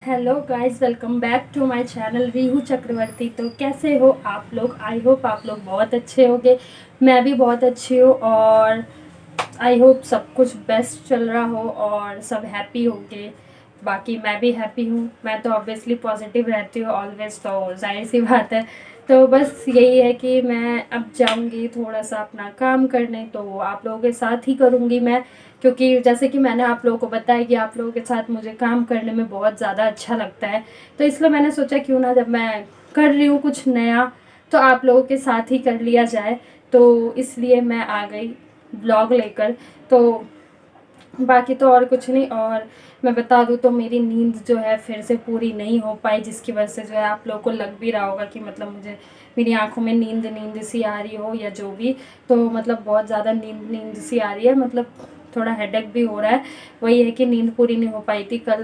Hello guys, welcome back to my channel Rihu Chakraborty. तो कैसे हो आप लोग? आई होप आप लोग बहुत अच्छे होंगे। मैं भी बहुत अच्छी हूँ और आई होप सब कुछ बेस्ट चल रहा हो और सब हैप्पी होंगे। बाकी मैं भी हैप्पी हूँ। मैं तो ऑब्वियसली पॉजिटिव रहती हूँ ऑलवेज, तो जाहिर सी बात है। तो बस यही है कि मैं अब जाऊँगी थोड़ा सा अपना काम करने, तो आप लोगों के साथ ही करूँगी मैं। क्योंकि जैसे कि मैंने आप लोगों को बताया कि आप लोगों के साथ मुझे काम करने में बहुत ज़्यादा अच्छा लगता है। तो इसलिए मैंने सोचा क्यों ना, जब मैं कर रही हूँ कुछ नया, तो आप लोगों के साथ ही कर लिया जाए। तो इसलिए मैं आ गई ब्लॉग लेकर। तो बाकी तो और कुछ नहीं। और मैं बता दूँ तो मेरी नींद जो है फिर से पूरी नहीं हो पाई, जिसकी वजह से जो है आप लोगों को लग भी रहा होगा कि मतलब मुझे मेरी आंखों में नींद नींद सी आ रही हो या जो भी। तो मतलब बहुत ज़्यादा नींद नींद सी आ रही है, मतलब थोड़ा हेडेक भी हो रहा है। वही है कि नींद पूरी नहीं हो पाई थी कल।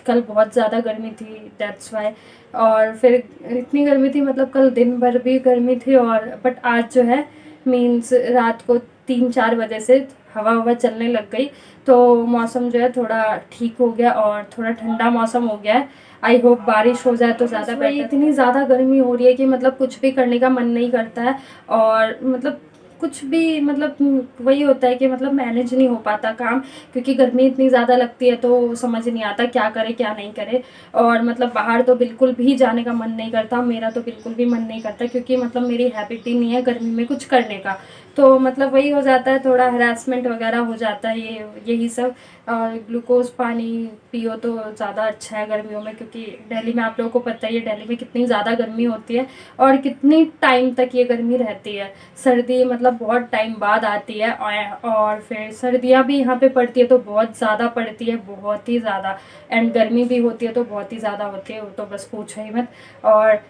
कल बहुत ज़्यादा गर्मी थी, दैट्स वाई। और फिर इतनी गर्मी थी, मतलब कल दिन भर भी गर्मी थी। और बट आज जो है मीन्स रात को 3-4 बजे से हवा हवा चलने लग गई। तो मौसम जो है थोड़ा ठीक हो गया और थोड़ा ठंडा मौसम हो गया है। आई होप बारिश हो जाए तो ज़्यादा बेटर। इतनी ज़्यादा गर्मी हो रही है कि मतलब कुछ भी करने का मन नहीं करता है। और मतलब कुछ भी मतलब वही होता है कि मतलब मैनेज नहीं हो पाता काम, क्योंकि गर्मी इतनी ज़्यादा लगती है तो समझ नहीं आता क्या करे क्या नहीं करे। और मतलब बाहर तो बिल्कुल भी जाने का मन नहीं करता, मेरा तो बिल्कुल भी मन नहीं करता, क्योंकि मतलब मेरी हैबिट ही नहीं है गर्मी में कुछ करने का। तो मतलब वही हो जाता है, थोड़ा हरासमेंट वगैरह हो जाता है, यही सब। और ग्लूकोज पानी पियो तो ज़्यादा अच्छा है गर्मियों में, क्योंकि दिल्ली में आप लोगों को पता ही है दिल्ली में कितनी ज़्यादा गर्मी होती है और कितनी टाइम तक ये गर्मी रहती है। सर्दी मतलब बहुत टाइम बाद आती है, और फिर सर्दियाँ भी यहाँ पे पड़ती है तो बहुत ज़्यादा पड़ती है, बहुत ही ज़्यादा। एंड गर्मी भी होती है तो बहुत ही ज़्यादा होती है, वो तो बस पूछो ही मत। और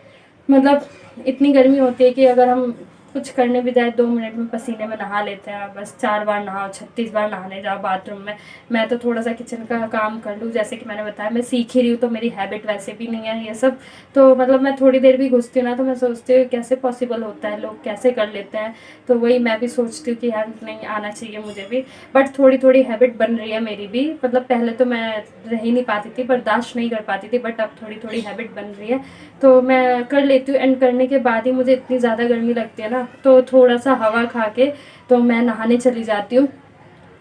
मतलब इतनी गर्मी होती है कि अगर हम कुछ करने भी जाए 2 मिनट में पसीने में नहा लेते हैं, बस 4 बार नहाओ 36 बार नहाने जाओ बाथरूम में। मैं तो थोड़ा सा किचन का काम कर लूँ, जैसे कि मैंने बताया मैं सीख ही रही हूँ, तो मेरी हैबिट वैसे भी नहीं है ये सब। तो मतलब मैं थोड़ी देर भी घुसती हूँ ना, तो मैं सोचती हूँ कैसे पॉसिबल होता है, लोग कैसे कर लेते हैं। तो वही मैं भी सोचती हूँ कि यार नहीं आना चाहिए मुझे भी। बट थोड़ी थोड़ी हैबिट बन रही है मेरी भी, मतलब पहले तो मैं रह ही नहीं पाती थी, बर्दाश्त नहीं कर पाती थी, बट अब थोड़ी थोड़ी हैबिट बन रही है। तो मैं कर लेती हूँ। एंड करने के बाद ही मुझे इतनी ज़्यादा गर्मी लगती है ना, तो थोड़ा सा हवा खा के तो मैं नहाने चली जाती हूँ।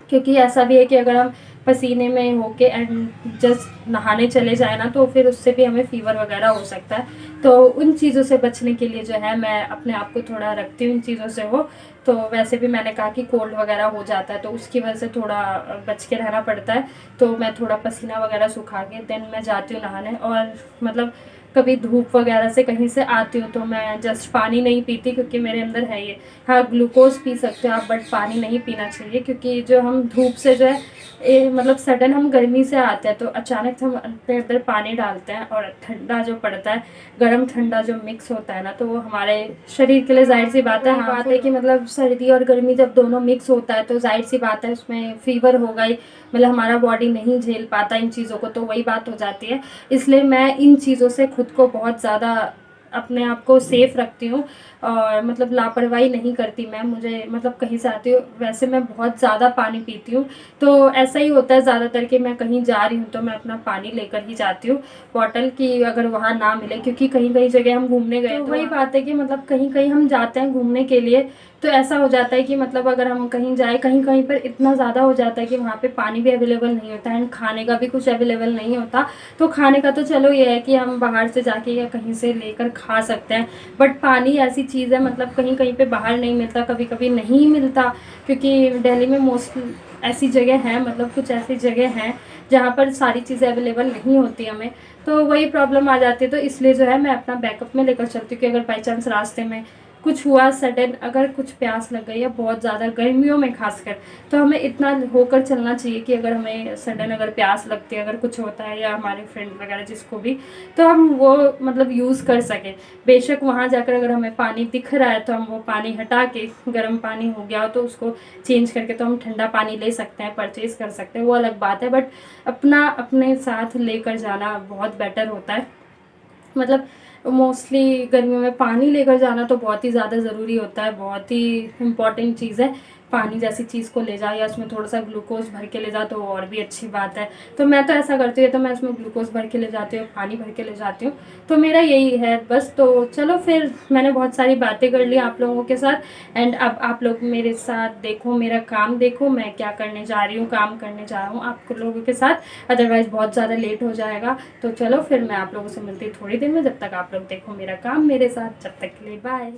क्योंकि ऐसा भी है कि अगर हम पसीने में होके एंड जस्ट नहाने चले जाए ना, तो फिर उससे भी हमें फीवर वगैरह हो सकता है। तो उन चीज़ों से बचने के लिए जो है मैं अपने आप को थोड़ा रखती हूँ इन चीज़ों से वो। तो वैसे भी मैंने कहा कि कोल्ड वगैरह हो जाता है, तो उसकी वजह से थोड़ा बच के रहना पड़ता है। तो मैं थोड़ा पसीना वगैरह सुखा के देन मैं जाती हूँ नहाने। और मतलब कभी धूप वगैरह से कहीं से आती हूँ तो मैं जस्ट पानी नहीं पीती, क्योंकि मेरे अंदर है ये। हाँ, ग्लूकोज पी सकते हो आप, बट पानी नहीं पीना चाहिए, क्योंकि जो हम धूप से जो है मतलब सडन हम गर्मी से आते हैं तो अचानक से हम अपने अंदर पानी डालते हैं, और ठंडा जो पड़ता है, गर्म ठंडा जो मिक्स होता है ना, तो वो हमारे शरीर के लिए जाहिर सी बात है। हाँ, बात है कि मतलब सर्दी और गर्मी जब दोनों मिक्स होता है तो जाहिर सी बात है उसमें फीवर होगा ही। मतलब हमारा बॉडी नहीं झेल पाता इन चीज़ों को, तो वही बात हो जाती है। इसलिए मैं इन चीज़ों से खुद को बहुत ज़्यादा अपने आप को सेफ रखती हूँ। और मतलब लापरवाही नहीं करती मैं, मुझे मतलब कहीं से आती हूँ वैसे मैं बहुत ज़्यादा पानी पीती हूँ। तो ऐसा ही होता है ज़्यादातर कि मैं कहीं जा रही हूँ तो मैं अपना पानी लेकर ही जाती हूँ बॉटल की, अगर वहाँ ना मिले, क्योंकि कहीं कहीं जगह हम घूमने गए तो वही बात है कि मतलब कहीं कहीं हम जाते हैं घूमने के लिए, तो ऐसा हो जाता है कि मतलब अगर हम कहीं जाए, कहीं कहीं पर इतना ज़्यादा हो जाता है कि वहाँ पे पानी भी अवेलेबल नहीं होता एंड खाने का भी कुछ अवेलेबल नहीं होता। तो खाने का तो चलो ये है कि हम बाहर से जाके या कहीं से लेकर खा सकते हैं, बट पानी ऐसी चीज़ है मतलब कहीं कहीं पे बाहर नहीं मिलता, कभी कभी नहीं मिलता। क्योंकि दिल्ली में मोस्टली ऐसी जगह है, मतलब कुछ ऐसी जगह हैं जहाँ पर सारी चीज़ें अवेलेबल नहीं होती हमें। तो वही प्रॉब्लम आ जाती है। तो इसलिए जो है मैं अपना बैकअप में लेकर चलती हूँ कि अगर बाई चांस रास्ते में कुछ हुआ सडन, अगर कुछ प्यास लग गई या बहुत ज़्यादा गर्मियों में खासकर, तो हमें इतना होकर चलना चाहिए कि अगर हमें सडन अगर प्यास लगती है, अगर कुछ होता है, या हमारे फ्रेंड वगैरह जिसको भी, तो हम वो मतलब यूज़ कर सकें। बेशक वहाँ जाकर अगर हमें पानी दिख रहा है तो हम वो पानी हटा के, गर्म पानी हो गया हो तो उसको चेंज करके तो हम ठंडा पानी ले सकते हैं, परचेज़ कर सकते हैं, वो अलग बात है। बट अपना अपने साथ लेकर जाना बहुत बेटर होता है। मतलब मोस्टली गर्मियों में पानी लेकर जाना तो बहुत ही ज़्यादा ज़रूरी होता है, बहुत ही इम्पॉर्टेंट चीज़ है। पानी जैसी चीज़ को ले जाए या उसमें थोड़ा सा ग्लूकोज भर के ले जाओ तो और भी अच्छी बात है। तो मैं तो ऐसा करती हूँ, तो मैं उसमें ग्लूकोज भर के ले जाती हूँ, पानी भर के ले जाती हूँ। तो मेरा यही है बस। तो चलो फिर मैंने बहुत सारी बातें कर ली आप लोगों के साथ। एंड अब आप लोग मेरे साथ देखो, मेरा काम देखो, मैं क्या करने जा रही हूँ, काम करने जा रहा हूँ आप लोगों के साथ, अदरवाइज़ बहुत ज़्यादा लेट हो जाएगा। तो चलो फिर मैं आप लोगों से मिलती हूँ थोड़ी देर में, जब तक आप लोग देखो मेरा काम मेरे साथ। जब तक के लिए बाय।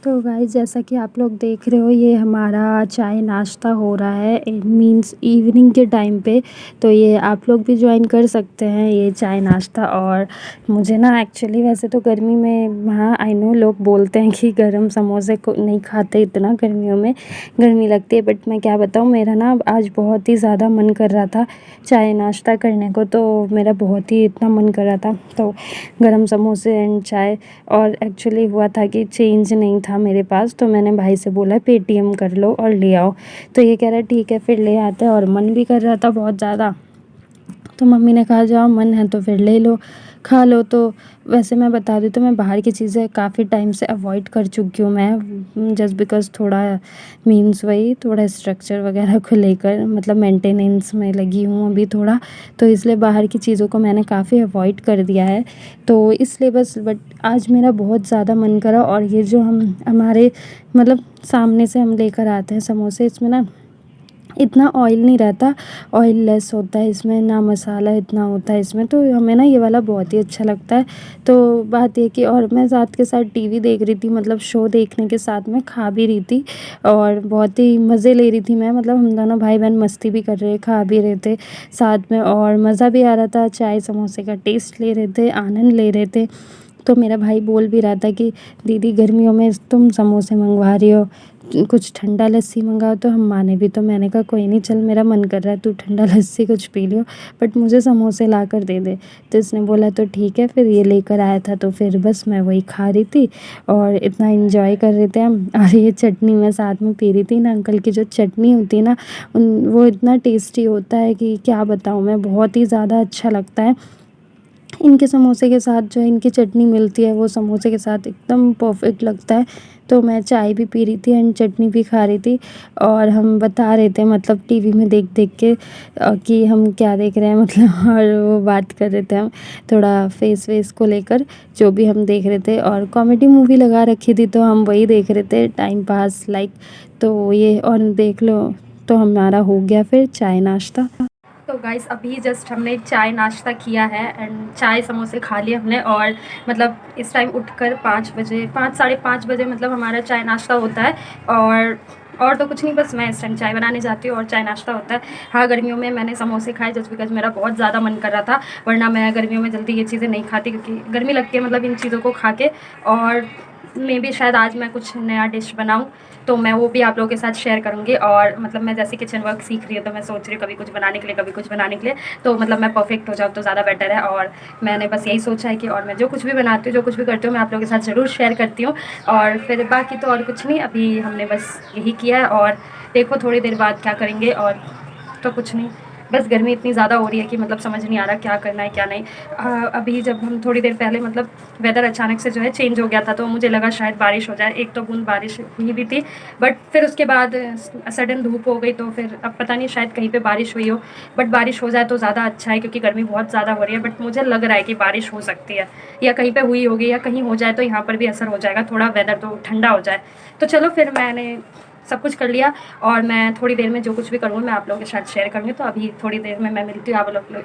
तो गाइस जैसा कि आप लोग देख रहे हो, ये हमारा चाय नाश्ता हो रहा है, इट मीन्स इवनिंग के टाइम पे। तो ये आप लोग भी ज्वाइन कर सकते हैं ये चाय नाश्ता। और मुझे ना एक्चुअली वैसे तो गर्मी में, हाँ आई नो लोग बोलते हैं कि गरम समोसे को नहीं खाते इतना, गर्मियों में गर्मी लगती है, बट मैं क्या बताऊँ, मेरा ना आज बहुत ही ज़्यादा मन कर रहा था चाय नाश्ता करने को। तो मेरा बहुत ही इतना मन कर रहा था, तो गरम समोसे एंड चाय। और एक्चुअली हुआ था कि चेंज नहीं था मेरे पास, तो मैंने भाई से बोला पेटीएम कर लो और ले आओ। तो ये कह रहा ठीक है फिर ले आते हैं, और मन भी कर रहा था बहुत ज़्यादा। तो मम्मी ने कहा जाओ मन है तो फिर ले लो, खा लो। तो वैसे मैं बता दूँ तो मैं बाहर की चीज़ें काफ़ी टाइम से अवॉइड कर चुकी हूँ मैं, जस्ट बिकॉज़ थोड़ा मीन्स वही थोड़ा स्ट्रक्चर वगैरह को लेकर, मतलब मेंटेनेंस में लगी हूँ अभी थोड़ा। तो इसलिए बाहर की चीज़ों को मैंने काफ़ी अवॉइड कर दिया है। तो इसलिए बस, बट आज मेरा बहुत ज़्यादा मन करा। और ये जो हम हमारे मतलब सामने से हम लेकर आते हैं समोसे, इसमें ना इतना ऑयल नहीं रहता, ऑयल लेस होता है इसमें, ना मसाला इतना होता है इसमें। तो हमें ना ये वाला बहुत ही अच्छा लगता है। तो बात ये कि, और मैं साथ के साथ टीवी देख रही थी, मतलब शो देखने के साथ में खा भी रही थी, और बहुत ही मज़े ले रही थी मैं। मतलब हम दोनों भाई बहन मस्ती भी कर रहे, खा भी रहे थे साथ में, और मज़ा भी आ रहा था, चाय समोसे का टेस्ट ले रहे थे, आनंद ले रहे थे। तो मेरा भाई बोल भी रहा था कि दीदी गर्मियों में तुम समोसे मंगवा रही हो, कुछ ठंडा लस्सी मंगाओ। तो हम माने भी, तो मैंने कहा कोई नहीं, चल मेरा मन कर रहा है, तू ठंडा लस्सी कुछ पी लियो, बट मुझे समोसे ला कर दे दे। तो इसने बोला तो ठीक है। फिर ये लेकर आया था, तो फिर बस मैं वही खा रही थी और इतना इन्जॉय कर रहे थे हम। और ये चटनी मैं साथ में पी रही थी ना, अंकल की जो चटनी होती है ना, वो इतना टेस्टी होता है कि क्या बताऊँ मैं, बहुत ही ज़्यादा अच्छा लगता है। इनके समोसे के साथ जो इनकी चटनी मिलती है, वो समोसे के साथ एकदम परफेक्ट लगता है। तो मैं चाय भी पी रही थी एंड चटनी भी खा रही थी, और हम बता रहे थे मतलब टीवी में देख देख के कि हम क्या देख रहे हैं मतलब, और वो बात कर रहे थे हम थोड़ा फेस वेस को लेकर, जो भी हम देख रहे थे। और कॉमेडी मूवी लगा रखी थी, तो हम वही देख रहे थे टाइम पास लाइक। तो ये और देख लो, तो हमारा हो गया फिर चाय नाश्ता। तो गाइस अभी जस्ट हमने चाय नाश्ता किया है एंड चाय समोसे खा लिए हमने। और मतलब इस टाइम उठकर 5 बजे, 5 साढ़े 5 बजे मतलब हमारा चाय नाश्ता होता है। और तो कुछ नहीं, बस मैं इस टाइम चाय बनाने जाती हूँ और चाय नाश्ता होता है। हाँ, गर्मियों में मैंने समोसे खाए जस्ट बिकॉज़ मेरा बहुत ज़्यादा मन कर रहा था, वरना मैं गर्मियों में जल्दी ये चीज़ें नहीं खाती, क्योंकि गर्मी लगती है मतलब इन चीज़ों को खा के। और मे बी शायद आज मैं कुछ नया डिश बनाऊँ, तो मैं वो भी आप लोगों के साथ शेयर करूँगी। और मतलब मैं जैसे किचन वर्क सीख रही हूँ, तो मैं सोच रही हूँ कभी कुछ बनाने के लिए, कभी कुछ बनाने के लिए, तो मतलब मैं परफेक्ट हो जाऊँ तो ज़्यादा बेटर है। और मैंने बस यही सोचा है कि, और मैं जो कुछ भी बनाती हूँ, जो कुछ भी करती हूँ, मैं आप लोगों के साथ ज़रूर शेयर करती हूँ। और फिर बाकी तो और कुछ नहीं, अभी हमने बस यही किया है, और देखो थोड़ी देर बाद क्या करेंगे। और तो कुछ नहीं, बस गर्मी इतनी ज़्यादा हो रही है कि मतलब समझ नहीं आ रहा क्या करना है क्या नहीं। अभी जब हम थोड़ी देर पहले मतलब वेदर अचानक से जो है चेंज हो गया था, तो मुझे लगा शायद बारिश हो जाए, एक तो बूंद बारिश हुई भी थी, बट फिर उसके बाद सडन धूप हो गई। तो फिर अब पता नहीं शायद कहीं पे बारिश हुई हो, बट बारिश हो जाए तो ज़्यादा अच्छा है, क्योंकि गर्मी बहुत ज़्यादा हो रही है। बट मुझे लग रहा है कि बारिश हो सकती है, या कहीं पे हुई होगी, या कहीं हो जाए तो यहाँ पर भी असर हो जाएगा, थोड़ा वेदर तो ठंडा हो जाए। तो चलो फिर मैंने सब कुछ कर लिया, और मैं थोड़ी देर में जो कुछ भी करूँगी मैं आप लोगों के साथ शेयर करूँगी। तो अभी थोड़ी देर में मैं मिलती हूँ आप लोग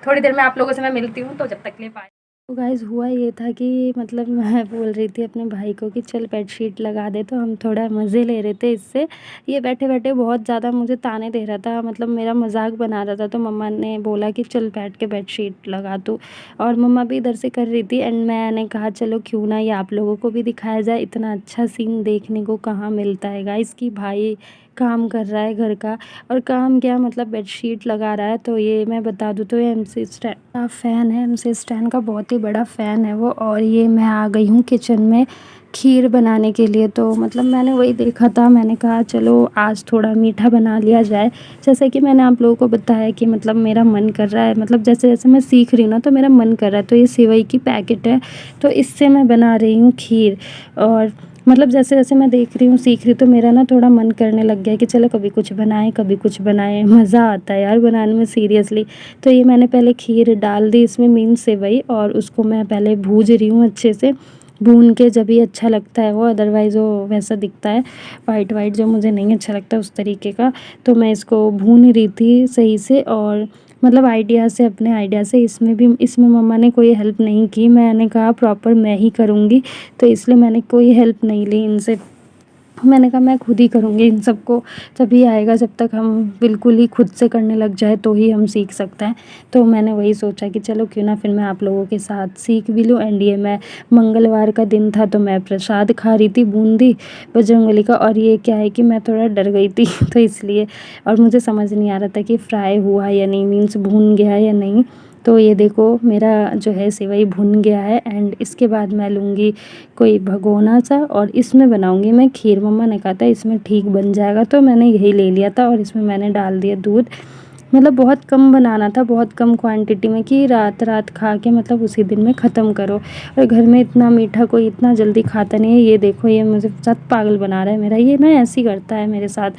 थोड़ी देर में आप लोगों से मैं मिलती हूँ, तो जब तक के लिए बाय। तो गाइज़ हुआ ये था कि मतलब मैं बोल रही थी अपने भाई को कि चल बेडशीट लगा दे, तो हम थोड़ा मज़े ले रहे थे इससे। ये बैठे-बैठे बहुत ज़्यादा मुझे ताने दे रहा था, मतलब मेरा मज़ाक बना रहा था। तो मम्मा ने बोला कि चल बैठ के बेडशीट लगा तू, और मम्मा भी इधर से कर रही थी एंड मैंने कहा चलो क्यों ना ये आप लोगों को भी दिखाया जाए, इतना अच्छा सीन देखने को कहाँ मिलता है गाइज़, कि भाई काम कर रहा है घर का, और काम क्या मतलब बेडशीट लगा रहा है। तो ये मैं बता दूँ तो ये एमसी स्टैंड का फ़ैन है, एमसी स्टैंड का बहुत ही बड़ा फ़ैन है वो। और ये मैं आ गई हूँ किचन में खीर बनाने के लिए। तो मतलब मैंने वही देखा था, मैंने कहा चलो आज थोड़ा मीठा बना लिया जाए। जैसे कि मैंने आप लोगों को बताया कि मतलब मेरा मन कर रहा है, मतलब जैसे जैसे मैं सीख रही हूँ ना, तो मेरा मन कर रहा है। तो ये सेवई की पैकेट है, तो इससे मैं बना रही हूँ खीर। और मतलब जैसे जैसे मैं देख रही हूँ सीख रही हूँ तो मेरा ना थोड़ा मन करने लग गया है कि चलो कभी कुछ बनाएं कभी कुछ बनाएं। मज़ा आता है यार बनाने में सीरियसली। तो ये मैंने पहले खीर डाल दी इसमें, मीन्स सेवई, और उसको मैं पहले भूज रही हूँ अच्छे से। भून के जब भी अच्छा लगता है वो, अदरवाइज़ वो वैसा दिखता है वाइट वाइट, जो मुझे नहीं अच्छा लगता उस तरीके का। तो मैं इसको भून रही थी सही से, और मतलब आइडिया से, अपने आइडिया से। इसमें मम्मा ने कोई हेल्प नहीं की, मैंने कहा प्रॉपर मैं ही करूँगी, तो इसलिए मैंने कोई हेल्प नहीं ली इनसे। मैंने कहा मैं खुद ही करूँगी इन सबको, तभी आएगा। जब तक हम बिल्कुल ही खुद से करने लग जाए तो ही हम सीख सकते हैं। तो मैंने वही सोचा कि चलो क्यों ना फिर मैं आप लोगों के साथ सीख भी लूँ। एंड ये मैं मंगलवार का दिन था तो मैं प्रसाद खा रही थी बूंदी बजरंगबली का। और ये क्या है कि मैं थोड़ा डर गई थी तो इसलिए, और मुझे समझ नहीं आ रहा था कि फ्राई हुआ या नहीं, मीन्स भून गया या नहीं। तो ये देखो मेरा जो है सेवई भुन गया है। एंड इसके बाद मैं लूँगी कोई भगोना सा, और इसमें बनाऊँगी मैं खीर। मम्मा ने कहा था इसमें ठीक बन जाएगा, तो मैंने यही ले लिया था। और इसमें मैंने डाल दिया दूध। मतलब बहुत कम बनाना था, बहुत कम क्वांटिटी में, कि रात रात खा के मतलब उसी दिन में ख़त्म करो। और घर में इतना मीठा कोई इतना जल्दी खाता नहीं है। ये देखो ये मुझे साथ पागल बना रहा है मेरा, ये ना ऐसे ही करता है मेरे साथ।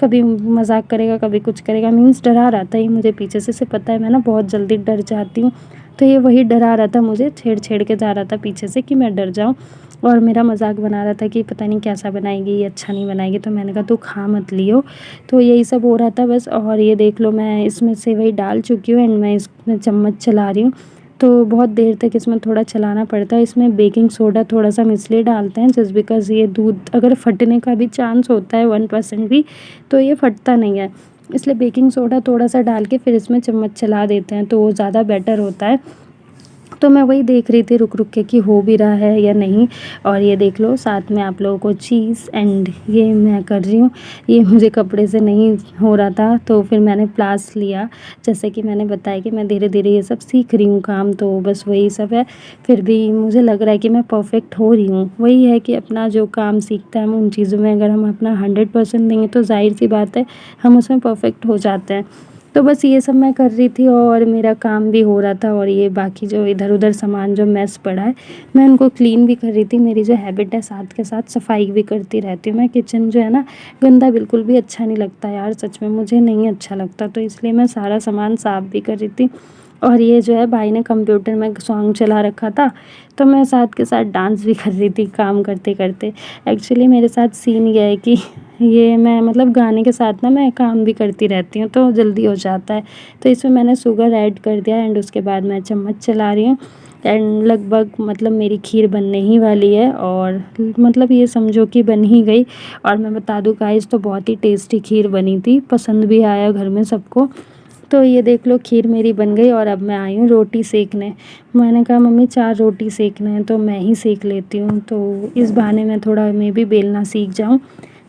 कभी मजाक करेगा कभी कुछ करेगा, मीन्स डरा रहता है ये मुझे पीछे से पता है मैं ना बहुत जल्दी डर जाती हूँ। तो ये वही डरा रहा था मुझे, छेड़ छेड़ के जा रहा था पीछे से कि मैं डर जाऊँ। और मेरा मजाक बना रहा था कि पता नहीं कैसा बनाएगी ये, अच्छा नहीं बनाएगी। तो मैंने कहा तू खा मत लियो। तो यही सब हो रहा था बस। और ये देख लो मैं इसमें सेवई डाल चुकी हूँ, एंड मैं इसमें चम्मच चला रही हूँ। तो बहुत देर तक इसमें थोड़ा चलाना पड़ता है। इसमें बेकिंग सोडा थोड़ा सा हम इसलिए डालते हैं जस्ट बिकॉज़ ये दूध अगर फटने का भी चांस होता है 1% भी, तो ये फटता नहीं है। इसलिए बेकिंग सोडा थोड़ा सा डाल के फिर इसमें चम्मच चला देते हैं, तो वो ज़्यादा बेटर होता है। तो मैं वही देख रही थी रुक रुक के कि हो भी रहा है या नहीं। और ये देख लो साथ में आप लोगों को चीज़, एंड ये मैं कर रही हूँ। ये मुझे कपड़े से नहीं हो रहा था तो फिर मैंने प्लास लिया। जैसे कि मैंने बताया कि मैं धीरे धीरे ये सब सीख रही हूँ काम, तो बस वही सब है। फिर भी मुझे लग रहा है कि मैं परफेक्ट हो रही हूँ। वही है कि अपना जो काम सीखता है हम उन चीज़ों में अगर हम अपना 100% देंगे तो जाहिर सी बात है हम उसमें परफेक्ट हो जाते हैं। तो बस ये सब मैं कर रही थी और मेरा काम भी हो रहा था। और ये बाकी जो इधर उधर सामान जो मेस पड़ा है मैं उनको क्लीन भी कर रही थी। मेरी जो हैबिट है साथ के साथ सफाई भी करती रहती हूँ मैं। किचन जो है ना गंदा बिल्कुल भी अच्छा नहीं लगता यार, सच में मुझे नहीं अच्छा लगता। तो इसलिए मैं सारा सामान साफ़ भी कर रही थी। और ये जो है भाई ने कंप्यूटर में सॉन्ग चला रखा था, तो मैं साथ के साथ डांस भी कर रही थी काम करते करते। एक्चुअली मेरे साथ सीन ये है कि ये मैं मतलब गाने के साथ ना मैं काम भी करती रहती हूँ तो जल्दी हो जाता है। तो इसमें मैंने शुगर ऐड कर दिया, एंड उसके बाद मैं चम्मच चला रही हूँ। एंड लगभग मतलब मेरी खीर बनने ही वाली है, और मतलब ये समझो कि बन ही गई। और मैं बता दूँ गाइस तो बहुत ही टेस्टी खीर बनी थी, पसंद भी आया घर में सबको। तो ये देख लो खीर मेरी बन गई, और अब मैं आई हूँ रोटी सेकने। मैंने कहा मम्मी 4 रोटी सेकना है तो मैं ही सेक लेती हूँ, तो इस बहाने मैं थोड़ा मैं भी बेलना सीख जाऊँ।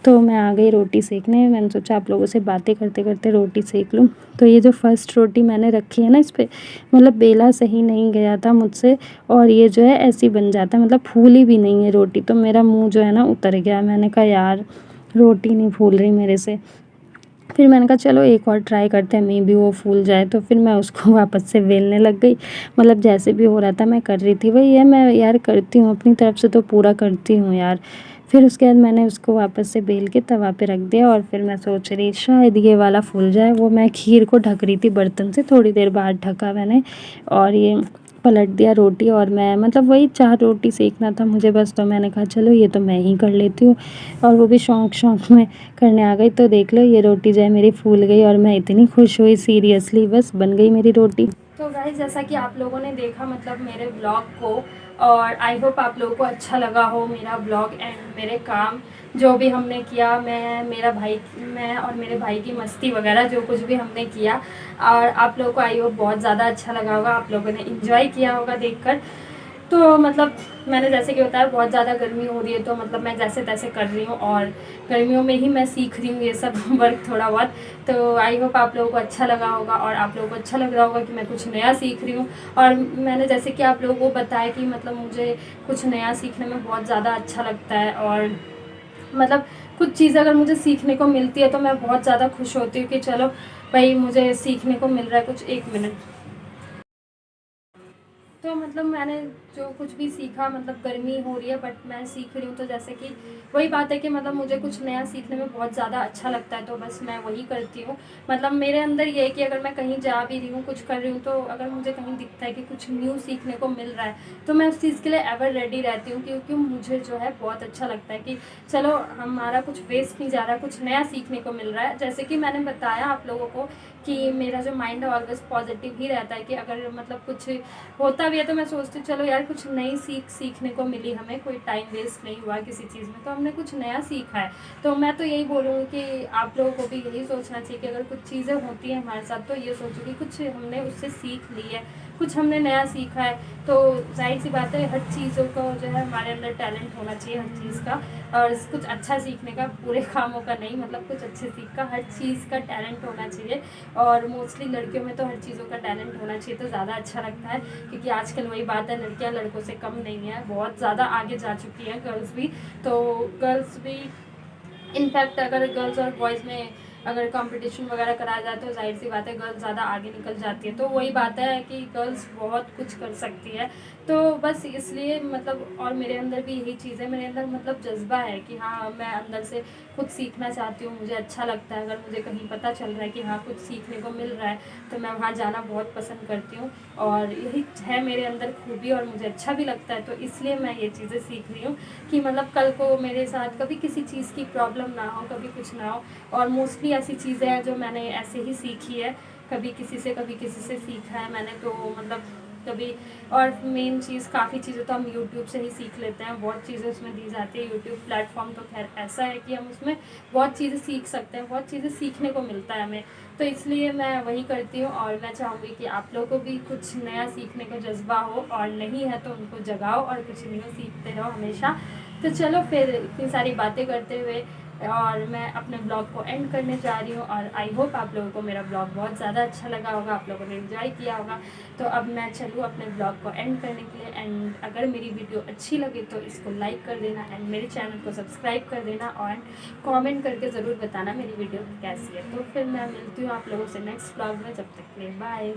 तो मैं आ गई रोटी सेकने। मैंने सोचा आप लोगों से बातें करते करते रोटी सेक लूँ। तो ये जो फर्स्ट रोटी मैंने रखी है ना इस पे मतलब बेला सही नहीं गया था मुझसे, और ये जो है ऐसी बन जाता है, मतलब फूली भी नहीं है रोटी। तो मेरा मुँह जो है ना उतर गया, मैंने कहा यार रोटी नहीं फूल रही मेरे से। फिर मैंने कहा चलो एक और ट्राई करते हैं, मे बी वो फूल जाए। तो फिर मैं उसको वापस से बेलने लग गई। मतलब जैसे भी हो रहा था मैं कर रही थी। वही है मैं यार करती हूँ अपनी तरफ से तो पूरा करती हूँ यार। फिर उसके बाद मैंने उसको वापस से बेल के तवा पे रख दिया, और फिर मैं सोच रही शायद ये वाला फूल जाए। वो मैं खीर को ढक रही थी बर्तन से, थोड़ी देर बाद ढका मैंने, और ये पलट दिया रोटी। और मैं मतलब वही 4 रोटी सेकना था मुझे बस। तो मैंने कहा चलो ये तो मैं ही कर लेती हूँ, और वो भी शौक शौक में करने आ गई। तो देख लो ये रोटी जो है मेरी फूल गई, और मैं इतनी खुश हुई सीरियसली, बस बन गई मेरी रोटी। तो गाइस जैसा कि आप लोगों ने देखा मतलब मेरे ब्लॉग को, और आई होप आप लोगों को अच्छा लगा हो मेरा ब्लॉग एंड मेरे काम जो भी हमने किया। मैं और मेरे भाई की मस्ती वगैरह जो कुछ भी हमने किया, और आप लोगों को आई होप बहुत ज़्यादा अच्छा लगा होगा, आप लोगों ने इन्जॉय किया होगा देखकर। तो मतलब मैंने जैसे कि बताया बहुत ज़्यादा गर्मी हो रही है, तो मतलब मैं जैसे तैसे कर रही हूँ, और गर्मियों में ही मैं सीख रही हूँ ये सब वर्क थोड़ा बहुत। तो आई होप आप लोगों को अच्छा लगा होगा, और आप लोगों को अच्छा लग रहा होगा कि मैं कुछ नया सीख रही हूँ। और मैंने जैसे कि आप लोगों को बताया कि मतलब मुझे कुछ नया सीखने में बहुत ज़्यादा अच्छा लगता है, और मतलब कुछ चीज़ें अगर मुझे सीखने को मिलती है तो मैं बहुत ज़्यादा खुश होती हूँ कि चलो भाई मुझे सीखने को मिल रहा है कुछ। 1 मिनट। तो मतलब मैंने जो कुछ भी सीखा, मतलब गर्मी हो रही है बट मैं सीख रही हूँ, तो जैसे कि वही बात है कि मतलब मुझे कुछ नया सीखने में बहुत ज़्यादा अच्छा लगता है, तो बस मैं वही करती हूँ। मतलब मेरे अंदर ये है कि अगर मैं कहीं जा भी रही हूँ, कुछ कर रही हूँ, तो अगर मुझे कहीं दिखता है कि कुछ न्यू सीखने को मिल रहा है तो मैं उस चीज़ के लिए एवर रेडी रहती हूँ, क्योंकि मुझे जो है बहुत अच्छा लगता है कि चलो हमारा कुछ वेस्ट नहीं जा रहा, कुछ नया सीखने को मिल रहा है। जैसे कि मैंने बताया आप लोगों को कि मेरा जो माइंड है ऑलवेज पॉजिटिव ही रहता है, कि अगर मतलब कुछ होता भी है तो मैं सोचती हूँ चलो यार कुछ नई सीखने को मिली, हमें कोई टाइम वेस्ट नहीं हुआ किसी चीज़ में, तो हमने कुछ नया सीखा है। तो मैं तो यही बोलूँगी कि आप लोगों को भी यही सोचना चाहिए कि अगर कुछ चीज़ें होती हैं हमारे साथ तो ये सोचो कि कुछ हमने उससे सीख ली है, कुछ हमने नया सीखा है। तो जाहिर सी बात है हर चीज़ों को जो है हमारे अंदर टैलेंट होना चाहिए हर चीज़ का, और कुछ अच्छा सीखने का, पूरे कामों का नहीं, मतलब कुछ अच्छे सीख का, हर चीज़ का टैलेंट होना चाहिए। और मोस्टली लड़कियों में तो हर चीज़ों का टैलेंट होना चाहिए तो ज़्यादा अच्छा लगता है, क्योंकि आजकल वही बात है, लड़कियां लड़कों से कम नहीं है, बहुत ज़्यादा आगे जा चुकी हैं गर्ल्स भी। तो गर्ल्स भी इनफैक्ट अगर गर्ल्स और बॉयज़ में अगर कंपटीशन वगैरह कराया जाए तो जाहिर सी बात है गर्ल्स ज़्यादा आगे निकल जाती है। तो वही बात है कि गर्ल्स बहुत कुछ कर सकती है। तो बस इसलिए मतलब, और मेरे अंदर भी यही चीज़ है, मेरे अंदर मतलब जज्बा है कि हाँ मैं अंदर से खुद सीखना चाहती हूँ, मुझे अच्छा लगता है अगर मुझे कहीं पता चल रहा है कि हाँ कुछ सीखने को मिल रहा है तो मैं वहाँ जाना बहुत पसंद करती हूँ। और यही है मेरे अंदर खूबी और मुझे अच्छा भी लगता है, तो इसलिए मैं ये चीज़ें सीख रही हूँ कि मतलब कल को मेरे साथ कभी किसी चीज़ की प्रॉब्लम ना हो, कभी कुछ ना हो। और मोस्टली ऐसी चीज़ें हैं जो मैंने ऐसे ही सीखी है, कभी किसी से सीखा है मैंने, तो मतलब कभी। और मेन चीज़, काफ़ी चीज़ें तो हम यूट्यूब से ही सीख लेते हैं, बहुत चीज़ें उसमें दी जाती है। यूट्यूब प्लेटफॉर्म तो खैर ऐसा है कि हम उसमें बहुत चीज़ें सीख सकते हैं, बहुत चीज़ें सीखने को मिलता है हमें, तो इसलिए मैं वही करती हूँ। और मैं चाहूँगी कि आप लोगों को भी कुछ नया सीखने का जज्बा हो, और नहीं है तो उनको जगाओ और कुछ न्यू सीखते रहो हमेशा। तो चलो फिर इतनी सारी बातें करते हुए और मैं अपने ब्लॉग को एंड करने जा रही हूँ, और आई होप आप लोगों को मेरा ब्लॉग बहुत ज़्यादा अच्छा लगा होगा, आप लोगों ने एंजॉय किया होगा। तो अब मैं चलूँ अपने ब्लॉग को एंड करने के लिए, एंड अगर मेरी वीडियो अच्छी लगे तो इसको लाइक कर देना, एंड मेरे चैनल को सब्सक्राइब कर देना, और कमेंट करके ज़रूर बताना मेरी वीडियो कैसी है। तो फिर मैं मिलती हूँ आप लोगों से नेक्स्ट ब्लॉग में, जब तक के लिए बाय।